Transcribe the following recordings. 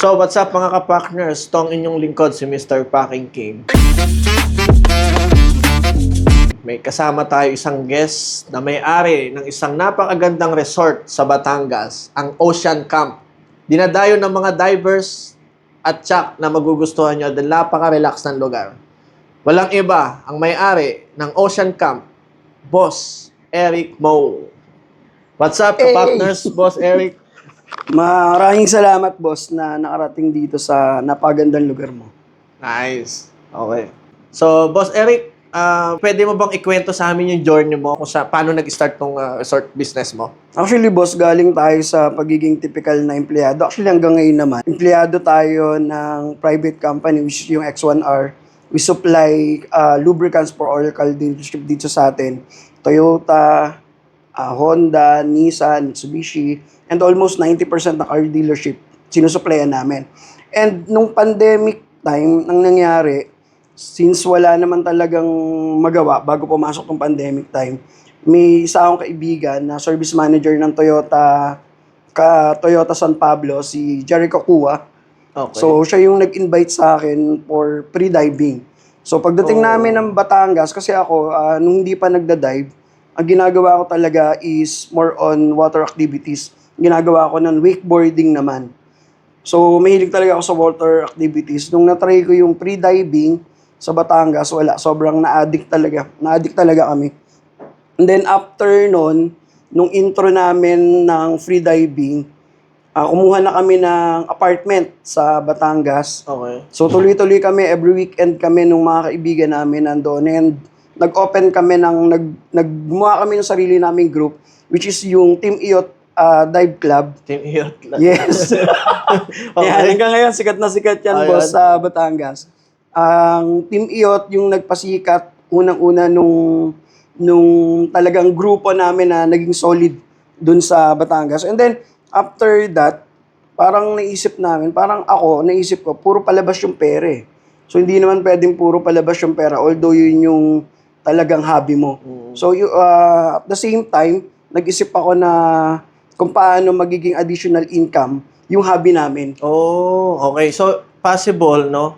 So, what's up mga ka-partners? Tong inyong lingkod si Mr. Packing King. May kasama tayo isang guest na may-ari ng isang napakagandang resort sa Batangas, ang Ocean Camp. Dinadayo ng mga divers at tsak na magugustuhan nyo dahil napaka-relax ng lugar. Walang iba, ang may-ari ng Ocean Camp, Boss Eric Mo. What's up, ka-partners, Boss Eric? Maraming salamat, boss, na nakarating dito sa napagandang lugar mo. Nice. Okay. So, Boss Eric, pwede mo bang ikwento sa amin yung journey mo kung paano nag-start tong resort business mo? Actually, boss, galing tayo sa pagiging typical na empleyado. Actually, hanggang ngayon naman, empleyado tayo ng private company, which is yung X1R. We supply lubricants for oil car dealership dito sa atin. Toyota, Honda, Nissan, Mitsubishi, and almost 90% ng car dealership sinusuplayan namin. And nung pandemic time, nang nangyari, since wala naman talagang magawa bago pumasok ng pandemic time, may isa akong kaibigan na service manager ng Toyota San Pablo, si Jericho Kua. Okay. So, siya yung nag-invite sa akin for pre-diving. So, pagdating namin ng Batangas, kasi ako, nung hindi pa nagda-dive, ang ginagawa ko talaga is more on water activities. Ginagawa ko ng wakeboarding naman. So, mahilig talaga ako sa water activities. Nung natry ko yung pre-diving sa Batangas, wala. Sobrang na-addict talaga. Na-addict talaga kami. And then, after nun, nung intro namin ng free diving, kumuha na kami ng apartment sa Batangas. Okay. So, tuloy-tuloy kami. Every weekend kami nung mga kaibigan namin nandoon. And nag-open kami gumawa kami ng sarili naming group, which is yung Team Iyot Dive Club. Team Iyot lang. Yes. Okay. Yan, hanggang ngayon, sikat na sikat yan, boss, sa Batangas. Ang Team Iyot, yung nagpasikat, unang-una nung talagang grupo namin na naging solid dun sa Batangas. And then, after that, parang naisip ko, puro palabas yung pere. So, hindi naman pwedeng puro palabas yung pera, although yun yung talagang hobby mo. So, at the same time, nag-isip ako na kung paano magiging additional income yung hobby namin. Oh, okay. So, possible, no?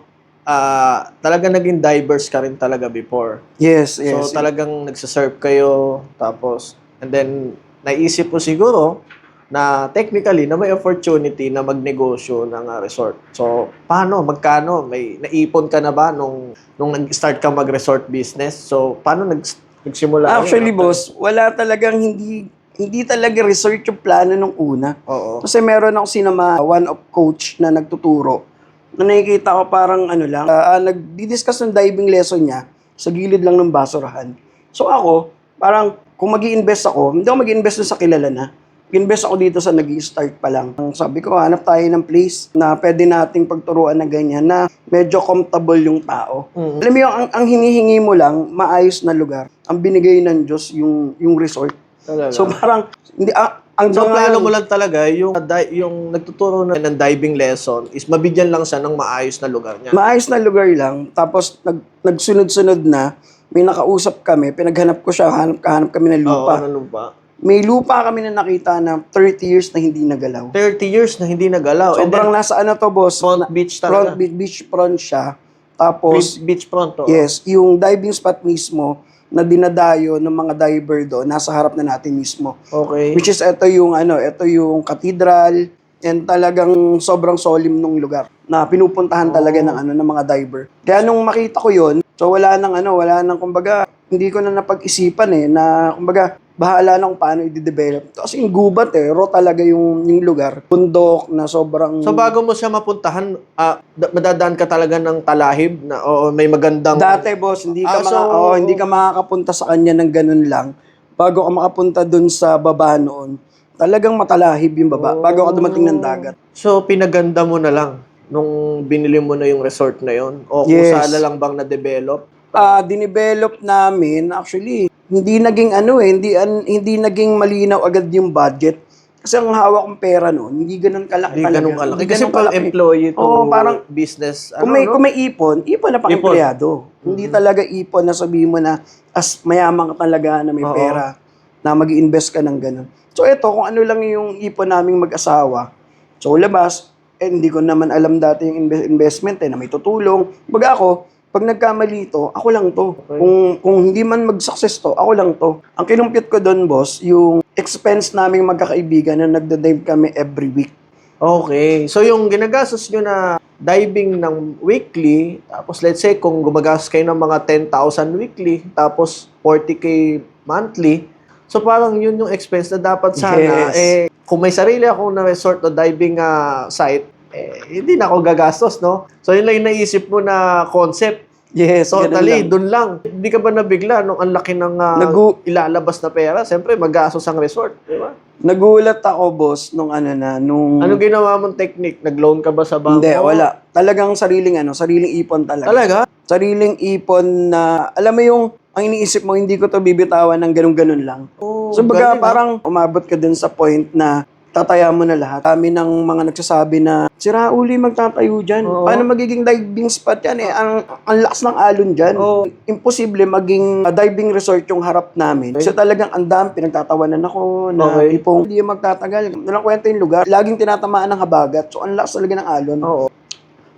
Talaga naging divers ka rin talaga before. Yes. So, talagang nagsaserve kayo, tapos, and then, naisip mo siguro na technically na may opportunity na magnegosyo ng resort. So, paano? Magkano? May naipon ka na ba nung nag-start ka mag-resort business? So, paano nagsimula? Actually, boss, wala talagang hindi talaga research yung plano nung una. Oo. Kasi meron ako sinama one-off coach na nagtuturo. Na nakikita ko parang nagdi-discuss ng diving lesson niya sa gilid lang ng basurahan. So ako, parang kung mag-i-invest ako, hindi ako mag-i-invest sa kilala na. Invest ako dito sa nag-i-start pa lang. Sabi ko, hanap tayo ng place na pwede nating pagturuan na ganyan na medyo comfortable yung tao. Alam mo yung ang hinihingi mo lang, maayos na lugar. Ang binigay ng Diyos yung resort. Talaga. So parang, hindi, So, plano mo lang talaga, yung nagtuturo na ng diving lesson is mabigyan lang siya ng maayos na lugar niya. maayos na lugar lang, tapos nagsunod-sunod na, may nakausap kami, pinaghanap ko siya, hanap kami ng lupa. Oo, ano lupa? May lupa kami na nakita na 30 years na hindi nagalaw. 30 years na hindi nagalaw. Sobrang nasa to, boss? Front beach talaga. Beach front siya. Tapos, Beach front, oh. yes, yung diving spot mismo, na dinadayo ng mga diver doon, nasa harap na natin mismo. Okay. Which is, ito yung cathedral, and talagang sobrang solemn nung lugar na pinupuntahan talaga ng mga diver. Kaya nung makita ko yon, so wala nang kumbaga, hindi ko na napag-isipan na kumbaga, bahala na kung paano i-develop. Kasi yung gubat raw talaga yung lugar. Bundok na sobrang... So bago mo siya mapuntahan, madadaan ka talaga ng talahib na may magandang... Dati, boss, hindi ka makakapunta sa kanya ng ganun lang. Bago ka makapunta dun sa baba noon, talagang matalahib yung baba bago ka dumating ng dagat. So pinaganda mo na lang nung binili mo na yung resort na yon o kung Yes. saan lang bang na-develop? Dinevelop namin, actually, hindi naging hindi naging malinaw agad yung budget. Kasi ang hawak kong pera noon, hindi ganun kalaki. Hindi ganun kalaki. Kasi pang employee to parang business. kung may ipon na pang empleyado. Hindi talaga ipon na sabihin mo na as mayaman ka talaga na may pera na mag-i-invest ka ng ganun. So ito, kung ano lang yung ipon naming mag-asawa. So labas, hindi ko naman alam dati yung investment na may tutulong. Baga ako, pag nagkamali to, ako lang to. Okay. Kung hindi man mag-success to, ako lang to. Ang kinumpit ko doon, boss, yung expense naming magkakaibigan na nagda-dive kami every week. Okay. So, yung ginagastos nyo na diving ng weekly, tapos let's say kung gumagastos kayo ng mga 10,000 weekly, tapos 40K monthly, so parang yun yung expense na dapat sana, Yes. kung may sarili akong na resort o diving site, hindi na ako gagastos, no? So, yun lang yung naisip mo na concept. Yes, ganun Totally, lang. dun lang. Hindi ka ba nabigla nung ang laki ng ilalabas na pera? Siyempre, mag-gastos ang resort, di ba? Nagulat ako, boss, nung Ano ginawa mong technique? Nag-loan ka ba sa bangko? Hindi, wala. Talagang sariling ipon talaga. Talaga? Sariling ipon na, alam mo yung, ang iniisip mo, hindi ko to bibitawan ng ganun-ganun lang. Oh, So baga galing, parang umabot ka dun sa point na tataya mo na lahat. Kami ng mga nagsasabi na, si Rauli magtatayo dyan. Oo. Paano magiging diving spot yan eh? Ang lakas ng alon dyan. Oo. Imposible maging diving resort yung harap namin. Kasi talagang ang dami, pinagtatawanan ako na Okay. ipong hindi magtatagal. Walang kwenta yung lugar. Laging tinatamaan ng habagat. So ang lakas talaga ng alon. Oo.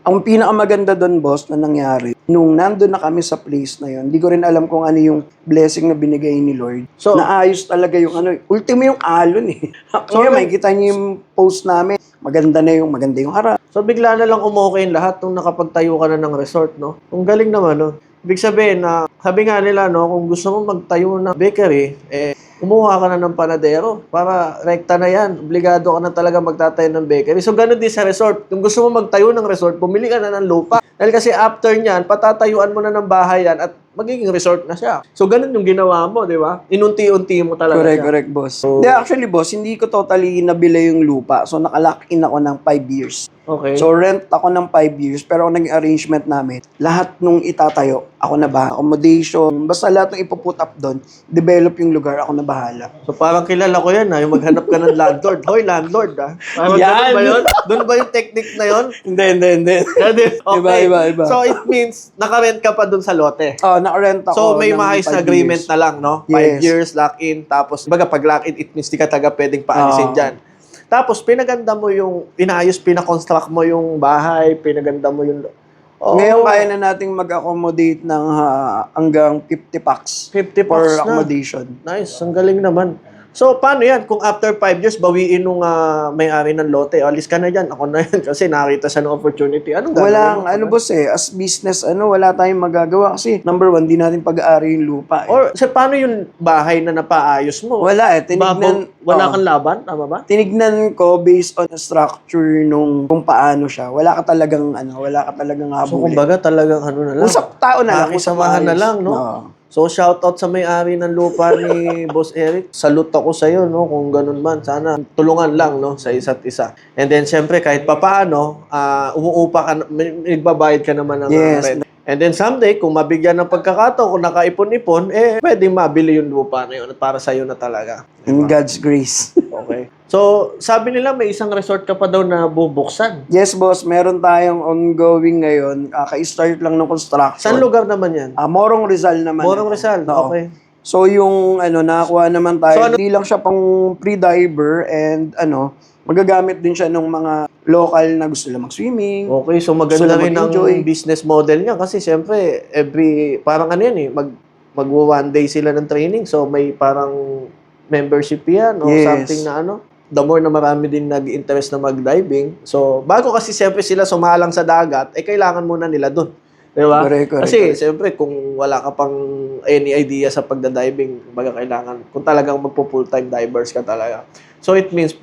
Ang pinakamaganda doon, boss, na nangyari, nung nandun na kami sa place na yon, hindi ko rin alam kung ano yung blessing na binigay ni Lord. So- Naayos talaga yung ultimo yung alon eh. So, So, makikita niyo yung post namin, maganda yung harap. So, bigla na lang umokay lahat nung nakapagtayo ka na ng resort, no? Ang galing naman, no? Ibig sabihin na, sabi nga nila, no, kung gusto mo magtayo ng bakery, kumuha ka na ng panadero para rekta na yan. Obligado ka na talaga magtatayo ng bakery. So, ganun din sa resort. Kung gusto mo magtayo ng resort, pumili ka na ng lupa. Dahil kasi after nyan, patatayuan mo na ng bahay yan at magiging resort na siya. So, ganun yung ginawa mo, di ba? Inunti-unti mo talaga siya. Correct, boss. Actually, boss, hindi ko totally nabili yung lupa. So, nakalock in ako ng 5 years. Okay. So, rent ako ng 5 years, pero ang naging arrangement namin, lahat nung itatayo, ako na ba? Accommodation, basta lahat ng ipuput up doon, develop yung lugar, ako na bahala. So parang kilala ko yan ha, yung maghanap ka ng landlord. Hoy, landlord ha. Parang Yan! ganun ba yun? Doon ba yung technique na yun? Hindi. Okay. Iba. So it means, nakarent ka pa doon sa lote. Naka-rent ako. So may ng maayos na 5 agreement years. na lang, no? 5 Yes. years lock-in. Tapos, baga pag lock-in, it means di ka taga pwedeng paalisin dyan. Tapos, pinaganda mo yung, inayos, pinakonstruct mo yung bahay, pinaganda mo yung... Oh, Ngayon, kaya na nating mag-accommodate ng hanggang 50 packs 50 for bucks na. accommodation. Nice, ang galing naman. So, paano yan? Kung after 5 years, bawiin nung may-ari ng lote, alis ka na dyan, ako na yan, kasi nakita siya ng opportunity. Anong gagawin mo? Boss as business, wala tayong magagawa kasi number 1, di natin pag-aari yung lupa. Or, so, paano yung bahay na napaayos mo? Wala tinignan. Wala kang laban? Tama ba? Tinignan ko based on the structure nung kung paano siya. Wala ka talagang So, habulin. kumbaga talagang ano na lang. Usap tao na lang. Makisamahan na lang, no? Oo. So, shoutout sa may-ari ng lupa ni Boss Eric. Salute ako sa'yo, no? Kung ganun man. Sana tulungan lang, no? Sa isa't isa. And then, syempre, kahit papaano, umuupa ka, nagbabayad ka naman ng Yes. rent. And then, someday, kung mabigyan ng pagkakataon, kung nakaipon-ipon, pwedeng mabili yung lupa na yun at para sa'yo na talaga. In God's grace. Okay. So, sabi nila may isang resort ka pa daw na bubuksan. Yes, boss. Meron tayong ongoing ngayon. Ka-start lang ng construction. Saan lugar naman yan? Morong Rizal naman. Morong Rizal. Oo. Okay. So, yung nakakuha naman tayo, So, hindi lang siya pang pre-diver and magagamit din siya ng mga local na gusto lang mag-swimming. Okay, so maganda Gusto rin ang mag-enjoy. business model niya kasi siyempre parang ano yan one day sila ng training so may parang membership yan o Yes. something na the more na marami din nag-interest na mag-diving. So bago kasi siyempre sila sumalang sa dagat, kailangan muna nila dun. Di ba? Correct. Kasi siyempre kung wala ka pang any idea sa pagda-diving, baga kailangan kung talagang magpo-full-time divers ka talaga. So it means,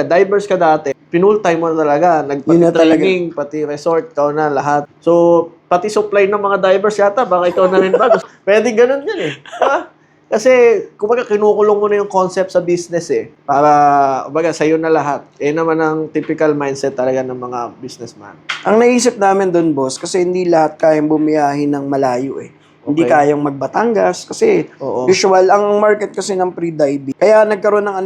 divers ka dati, pinul-time mo na talaga, Yun na nagpati-training, pati resort, ikaw na lahat. So, pati supply ng mga divers yata, baka ikaw na rin ba? Pwede ganun yan eh. Ha? Kasi, kumbaga, kinukulong mo na yung concept sa business eh. Para, kumbaga, sa'yo na lahat. Naman ang typical mindset talaga ng mga businessman. Ang naisip namin doon, boss, kasi hindi lahat kayang bumiyahin ng malayo eh. Hindi Okay. kayang magbatangas kasi Oo. usual ang market kasi ng pre-diving. Kaya nagkaroon ng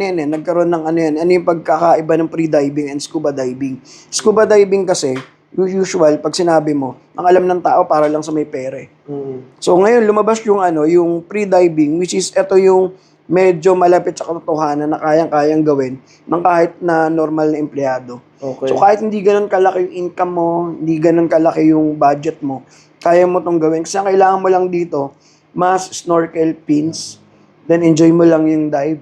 ano yung pagkakaiba ng pre-diving and scuba diving. Scuba diving kasi usual pag sinabi mo, ang alam ng tao para lang sa may pere. Mm. So ngayon lumabas yung yung pre-diving which is ito yung medyo malapit sa katotohanan na kayang-kayang gawin ng kahit na normal na empleyado. Okay. So kahit hindi ganun kalaki yung income mo, hindi ganun kalaki yung budget mo, kaya mo tong gawin. Kasi ang kailangan mo lang dito, mas snorkel pins, then enjoy mo lang yung dive.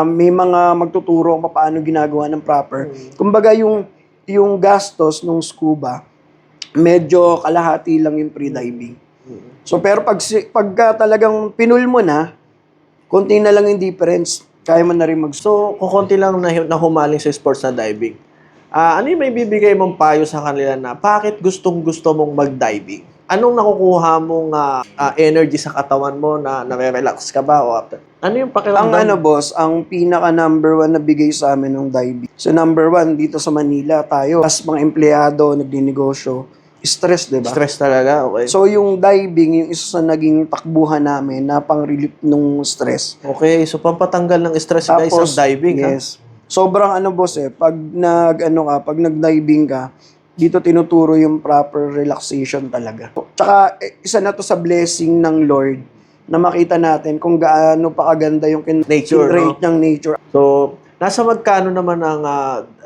May mga magtuturo kung paano ginagawa ng proper. Kumbaga yung gastos nung scuba, medyo kalahati lang yung pre-diving. So pero pagka talagang pinul mo na, konti na lang yung difference, kaya mo na rin So, kukunti lang na humaling sa sports na diving. Ano yung may bibigay mong payo sa kanila na bakit gustong-gusto mong mag-diving? Anong nakukuha mong energy sa katawan mo na nare-relax ka ba? O after? Ano yung pakiramdam? boss, ang pinaka number one na bigay sa amin ng diving. So number one, dito sa Manila, tayo, as mga empleyado, nagninegosyo, stress, di ba? Stress talaga, okay. So yung diving, yung isa sa naging takbuhan namin na pang-relief nung stress. Okay, so pampatanggal ng stress guys ang diving, ha? yes. Sobrang boss pag pag nag-diving ka, dito tinuturo yung proper relaxation talaga. Tsaka isa na to sa blessing ng Lord na makita natin kung gaano pa kaganda yung Nature, rate ng nature. So, nasa magkano naman ang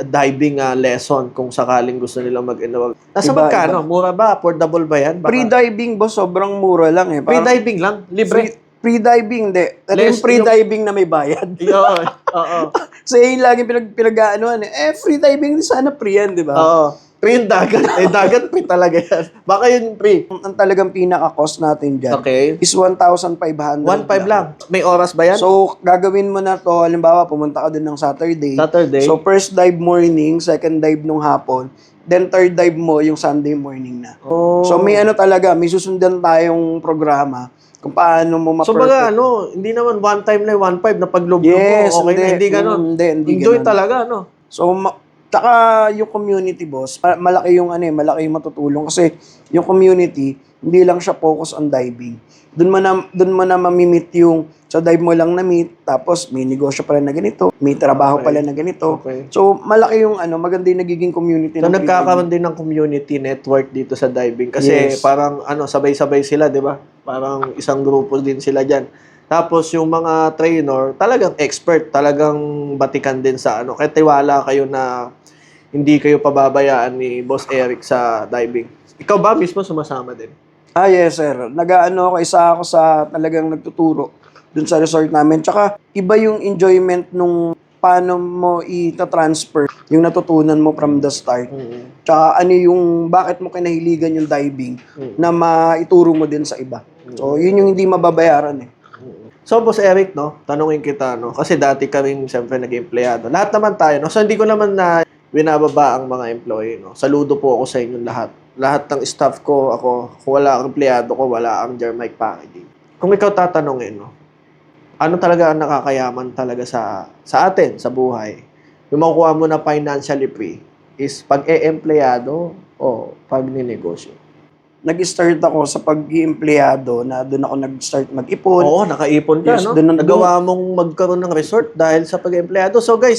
diving lesson kung sakaling gusto nilang mag-enroll? Nasa Iba, magkano? Mura ba? Affordable ba yan? Baka- Pre-diving boss, sobrang mura lang Pre-diving lang? Libre? Pre-diving, hindi. Ito Less yung pre-diving na may bayad. Yun. Oo. So yun lagi pinag-aanoan free diving sana free yan, di ba? Oo. Pre yung dagat. Dagat pre talaga yan. Baka yun pre. Ang talagang pinaka-cost natin dyan Okay. is 1,500 1.5 lang. May oras ba yan? So, gagawin mo na to, halimbawa, pumunta ka din ng Saturday. Saturday? So, first dive morning, second dive nung hapon, then third dive mo yung Sunday morning na. Oh. So, may may susundan tayong programa kung paano mo So baga hindi naman one time lang 1.5 na paglog Yes, mo. Okay na, hindi ganun. Hindi Enjoy ganun. talaga, no? So, tsaka yung community, boss, malaki yung malaki yung matutulong kasi yung community, hindi lang siya focus on diving. Doon mo na mamimit yung sa dive mo lang na meet, tapos may negosyo pala na ganito, may trabaho pala na ganito. Okay. So, malaki yung maganda yung nagiging community. So ng nagkakaroon din ng community network dito sa diving kasi Yes. parang sabay-sabay sila, 'di ba? Parang isang grupo din sila diyan. Tapos yung mga trainer, talagang expert, talagang batikan din sa kaya tiwala kayo na hindi kayo pababayaan ni Boss Eric sa diving. Ikaw ba mismo sumasama din? Yes, sir. Isa ako sa talagang nagtuturo dun sa resort namin. Tsaka, iba yung enjoyment nung paano mo i-transfer yung natutunan mo from the start. Tsaka bakit mo kinahiligan yung diving na maituro mo din sa iba. So, yun yung hindi mababayaran So, Boss Eric, no, tanungin kita, no, kasi dati ka rin, siyempre, nag-empleyado. Lahat naman tayo, no, so hindi ko naman na binababa ang mga employee, no. Saludo po ako sa inyong lahat. Lahat ng staff ko, kung wala ang empleyado ko, wala ang Jermic Packaging. Kung ikaw tatanungin, no, ano talaga ang nakakayaman talaga sa atin, sa buhay? Yung makukuha mo na financially free is pag-e-empleyado o pag-ninegosyo. Nag-start ako sa pag-i-empleyado na doon ako nag-start mag-ipon. Oo, nakaipon ka, Yes, no? doon- Nagawa mong magkaroon ng resort dahil sa pag-empleyado. So guys,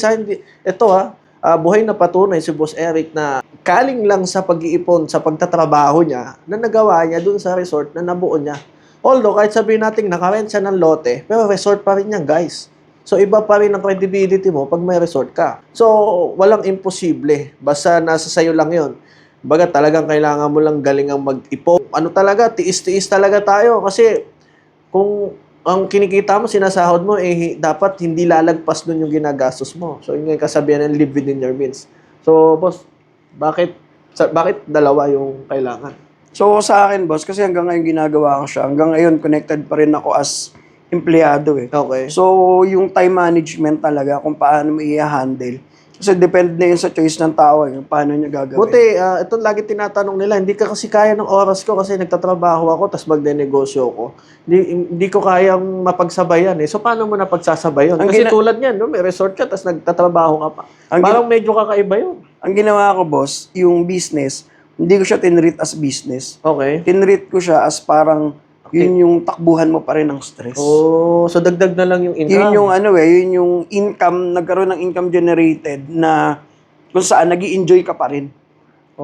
buhay na patunay si Boss Eric na kaling lang sa pag-iipon, sa pagtatrabaho niya, na nagawa niya dun sa resort na nabuo niya. Although, kahit sabihin natin nakarent siya ng lote, pero resort pa rin yan, guys. So, iba pa rin ang credibility mo pag may resort ka. So, walang imposible. Basta nasa sayo lang yon. Baga, talagang kailangan mo lang galingang mag-ipon. Tiis-tiis talaga tayo. Kasi, kung ang kinikita mo, sinasahod mo, dapat hindi lalagpas dun yung ginagastos mo. So, yun yung kasabihan ng live within your means. So, boss, bakit dalawa yung kailangan? So, sa akin, boss, kasi hanggang ngayon ginagawa ko siya. Hanggang ngayon, connected pa rin ako as empleyado Okay. So, yung time management talaga, kung paano mo i-handle. Kasi depende na yun sa choice ng tao, yung paano niya gagawin. Buti, ito lagi tinatanong nila, hindi ka kasi kaya ng oras ko kasi nagtatrabaho ako tapos magde-negosyo ko. Hindi ko kayang mapagsabayan eh. So, paano mo napagsasabayan? Kasi tulad niyan, no? May resort ka tapos nagtatrabaho ka pa. Parang medyo kakaiba yun. Ang ginawa ko, boss, yung business, hindi ko siya tinreat as business. Okay. Tinreat ko siya as parang yun yung takbuhan mo pa rin ng stress. Oh, so dagdag na lang yung income. Yun yung yun yung income, nagkaroon ng income generated na kung saan nag-i-enjoy ka pa rin.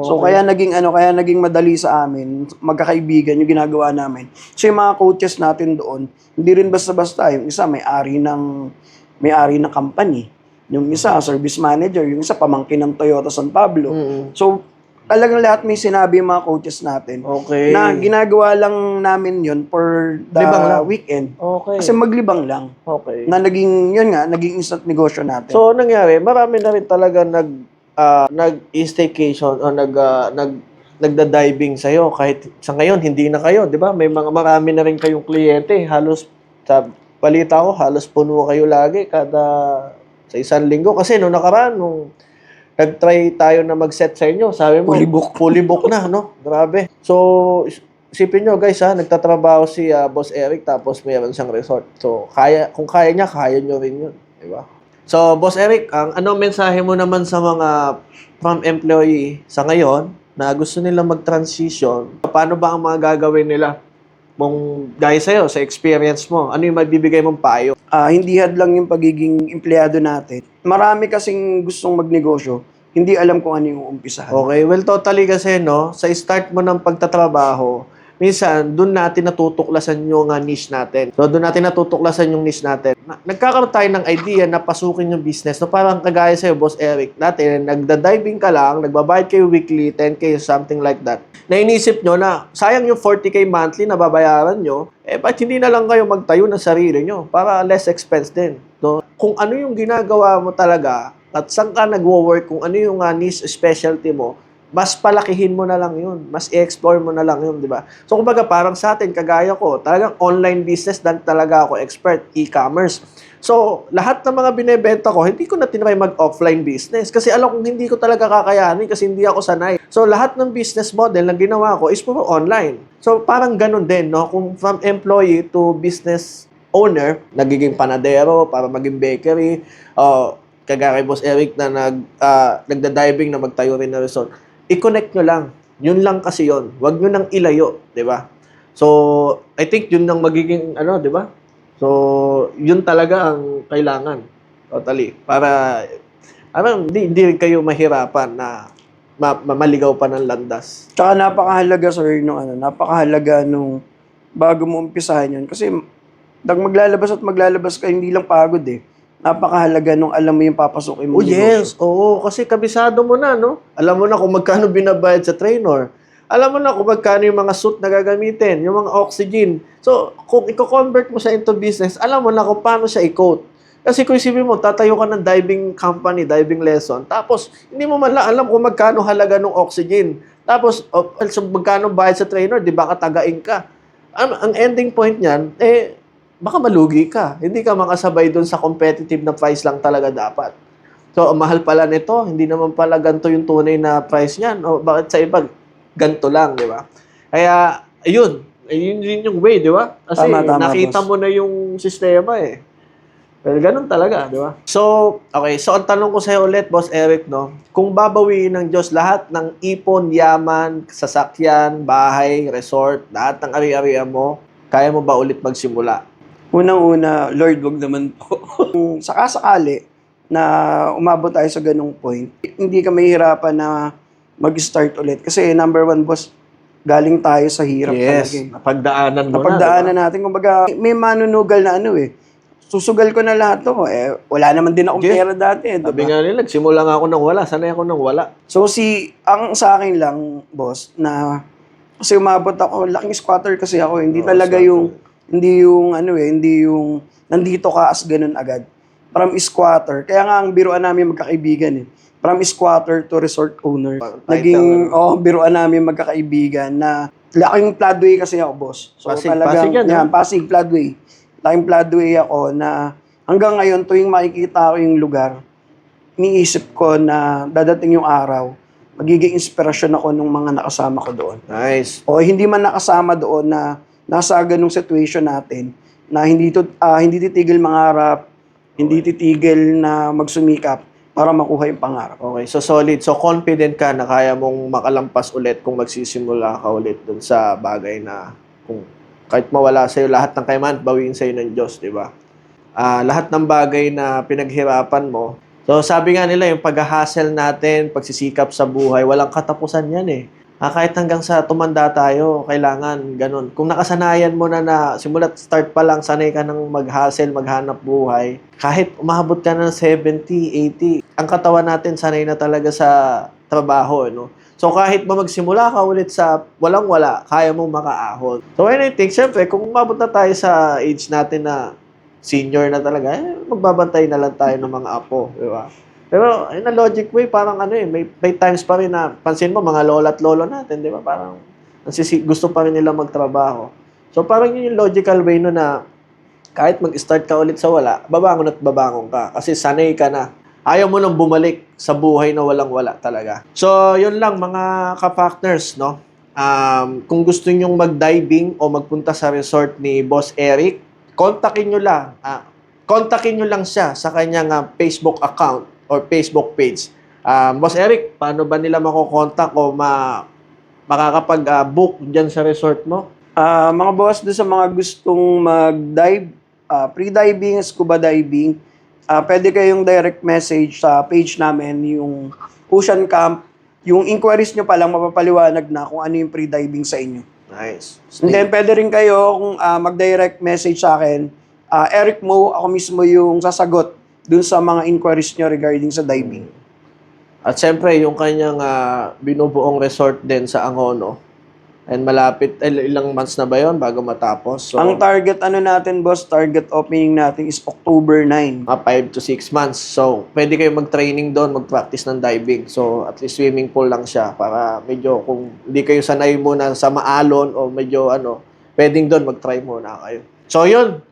So kaya naging madali sa amin, magkakaibigan yung ginagawa namin. So yung mga coaches natin doon, hindi rin basta-basta. Yung isa may-ari ng company. Yung isa service manager, yung isa pamangkin ng Toyota San Pablo. So talagang lahat may sinabi yung mga coaches natin. Okay. Na ginagawa lang namin yun for the Libang lang. weekend. Okay. Kasi maglibang lang. Okay. Na naging instant negosyo natin. So, nangyari, marami na rin talaga nag-staycation o nagda-diving sa'yo. Kahit sa ngayon, hindi na kayo, di ba? Marami na rin kayong kliyente. Halos, sa balita ko, halos puno kayo lagi sa isang linggo. Kasi nung nakaraan, nung nag-try tayo na mag-set sa inyo, sabi mo, fully book na, no? Grabe. So, isipin nyo, guys, nagtatrabaho si Boss Eric, tapos mayroon siyang resort. So, kung kaya niya, kaya nyo rin yun. Di ba? So, Boss Eric, ano mensahe mo naman sa mga from employee sa ngayon na gusto nila mag-transition? Paano ba ang mga gagawin nila? Gaya sa'yo, sa experience mo, ano yung magbibigay mong payo? Hindi hadlang yung pagiging empleyado natin. Marami kasing gustong magnegosyo, hindi alam kung ano yung umpisahan. Okay, well, totally kasi, no, sa start mo ng pagtatrabaho, minsan, doon natin natutuklasan yung niche natin. So, doon natin natutuklasan yung niche natin. Nagkakaroon tayo ng idea na pasukin yung business. So, parang kagaya sa'yo, Boss Eric, dati, nagda-diving ka lang, nagbabayad kayo weekly, 10K, something like that. Nainisip nyo na, sayang yung 40K monthly na babayaran nyo, ba't hindi na lang kayo magtayo ng sarili nyo para less expense din. So, kung ano yung ginagawa mo talaga, at saan ka nagwo-work, kung ano yung niche specialty mo, mas palakihin mo na lang yun. Mas i-explore mo na lang yun, di ba? So, kumbaga, parang sa atin, kagaya ko, talagang online business dan talaga ako expert, e-commerce. So, lahat ng mga binebenta ko, hindi ko na tinry mag-offline business kasi alam kong hindi ko talaga kakayanin kasi hindi ako sanay. So, lahat ng business model na ginawa ko is puro online. So, parang ganun din, no? Kung from employee to business owner, nagiging panadero para maging bakery, kagaya kay Boss Eric na nagda-diving na magtayo rin na resort, i-connect nyo lang. Yun lang kasi yun. Huwag nyo nang ilayo, di ba? So, I think yun nang magiging, di ba? So, yun talaga ang kailangan. Totally. Para, hindi kayo mahirapan na maligaw pa ng landas. Tsaka napakahalaga, sir, napakahalaga nung bago mo umpisahan yun. Kasi, maglalabas ka, hindi lang pagod eh. Napakahalaga nung alam mo yung papasukin mo. Oh, yes. Oo, kasi kabisado mo na, no? Alam mo na kung magkano binabayad sa trainer. Alam mo na kung magkano yung mga suit na gagamitin, yung mga oxygen. So, kung i-convert mo siya into business, alam mo na kung paano siya i-quote. Kasi kung isipin mo, tatayo ka ng diving company, diving lesson, tapos hindi mo man lang alam kung magkano halaga ng oxygen. Tapos, so magkano bayad sa trainer, di ba katagain ka? Ang ending point niyan, baka malugi ka. Hindi ka makasabay dun sa competitive na price lang talaga dapat. So, mahal pala nito, hindi naman pala ganito yung tunay na price niyan. O bakit sa iba, ganito lang, di ba? Kaya, ayun yung way, di ba? Kasi Tama, nakita boss. mo na yung sistema eh. Pero ganun talaga, di ba? So, okay. So, ang tanong ko sa'yo ulit, Boss Eric, no? Kung babawiin ng Diyos lahat ng ipon, yaman, sasakyan, bahay, resort, lahat ng ari-arian mo, kaya mo ba ulit magsimula? Unang-una, Lord, wag naman po. Kung sakasakali na umabot tayo sa ganung point, hindi ka mahihirapan na mag-start ulit. Kasi number one, boss, galing tayo sa hirap talaga. Yes, napagdaanan mo Napagdaanan na, natin. Kumbaga, may manunugal na susugal ko na lahat to. Wala naman din akong Yes. pera dati. Sabi Diba? nga nila, simula nga ako nang wala, sanay ako nang wala. So, ang sa akin lang, boss, na kasi umabot ako, laking squatter kasi ako. Hindi talaga squatter. hindi yung nandito ka as ganun agad. From squatter. Kaya nga ang biruan namin magkakaibigan eh. From squatter to resort owner. Title, Biruan namin magkakaibigan na laking floodway kasi ako, boss. So Pasig talagang, yan, yan, Pasig floodway. Laking floodway ako na hanggang ngayon, tuwing makikita ko yung lugar, iniisip ko na dadating yung araw, magiging inspirasyon ako ng mga nakasama ko doon. Nice. O hindi man nakasama doon na nasa ganung situation natin, na hindi titigil mangarap, hindi titigil na magsumikap para makuha yung pangarap. Okay, so solid. So confident ka na kaya mong makalampas ulit kung magsisimula ka ulit dun sa bagay na kung kahit mawala sa'yo lahat ng kayamanan, bawiin sa'yo ng Diyos, di ba? Lahat ng bagay na pinaghirapan mo, So, sabi nga nila, yung pag-hustle natin, pagsisikap sa buhay, walang katapusan yan eh. Kahit hanggang sa tumanda tayo, kailangan ganun. Kung nakasanayan mo na simulat start pa lang, sanay ka ng mag-hustle, maghanap buhay, kahit umabot ka na ng 70, 80, ang katawan natin sanay na talaga sa trabaho, no? So, kahit ba magsimula ka ulit sa walang-wala, kaya mong makaahon. So, and I think, syempre, kung umabot na tayo sa age natin na senior na talaga, magbabantay na lang tayo ng mga apo, di ba? Pero in a logic way, parang may times pa rin na, pansin mo, mga lola at lolo natin, di ba? Parang gusto pa rin nila magtrabaho. So parang yun yung logical way no na kahit mag-start ka ulit sa wala, babangon at babangon ka. Kasi sanay ka na. Ayaw mo nang bumalik sa buhay na walang-wala talaga. So yun lang mga ka-partners, no? Kung gusto nyong mag-diving o magpunta sa resort ni Boss Eric, kontakin nyo lang. Kontakin nyo lang siya sa kanyang Facebook account or Facebook page. Boss Eric, paano ba nila makokontak o makakapag-book dyan sa resort mo? Mga boss, doon sa mga gustong mag-dive, pre-diving, scuba diving, pwede kayong direct message sa page namin, yung Ocean Camp. Yung inquiries nyo pa lang, mapapaliwanag na kung ano yung pre-diving sa inyo. Nice. And then, pwede rin kayo kung mag-direct message sa akin, Eric Mo, ako mismo yung sasagot dun sa mga inquiries nyo regarding sa diving. At syempre, yung kanyang binubuong resort din sa Angono. And malapit, ilang months na ba yon bago matapos? So, Ang target natin, boss, target opening natin is October 9. 5 to 6 months. So, pwede kayo mag-training doon, mag-practice ng diving. So, at least swimming pool lang siya para medyo kung hindi kayo sanay muna sa maalon o medyo pwedeng doon mag-try muna kayo. So, yun.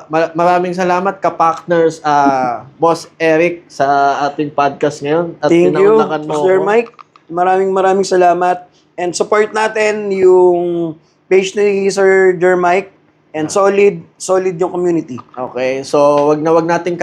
Maraming salamat ka-partners, Boss Eric, sa ating podcast ngayon. At Thank you, pinaunlakan mo Sir ako. Mike. Maraming salamat. And support natin yung page ni Sir Jermike. And solid yung community. Okay, so wag na wag nating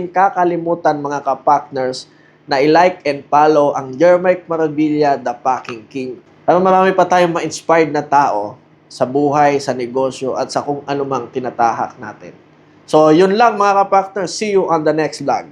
kakalimutan mga ka-partners na i-like and follow ang Jermike Maravilla, The Packing King. Para marami pa tayong ma-inspired na tao sa buhay, sa negosyo, at sa kung ano mang tinatahak natin. So, yun lang mga ka-partners. See you on the next vlog.